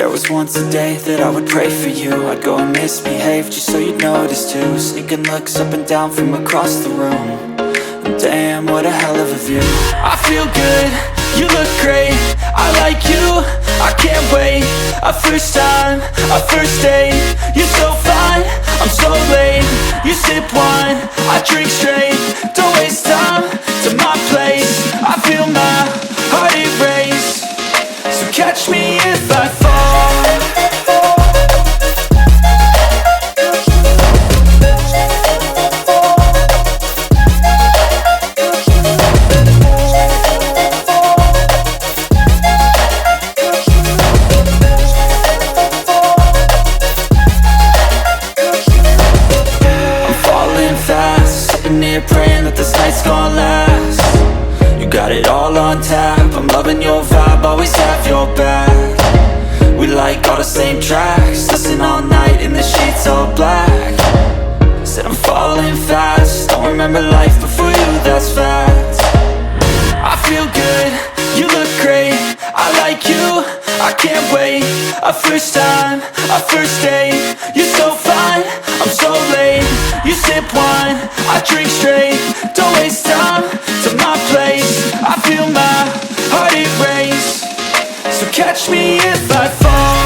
There was once a day that I would pray for you. I'd go and misbehave just so you'd notice too. Sneaking looks up and down from across the room. And damn, what a hell of a view. I feel good, you look great, I like you, I can't wait. A first time, a first date. You're so fine, I'm so late. You sip wine, I drink straight. Don't waste time to my place. I feel my heart erase. So catch me if I fall. Praying that this night's gonna last. You got it all on tap, I'm loving your vibe, always have your back. We like all the same tracks, listen all night in the sheets all black. Said I'm falling fast, don't remember life before you, that's fact. I feel good, you look great, I like you, I can't wait. A first time, a first date. You're so fine, I'm so late. You sip wine, I drink straight. Don't waste time to my place. I feel my heart erase. So catch me if I fall.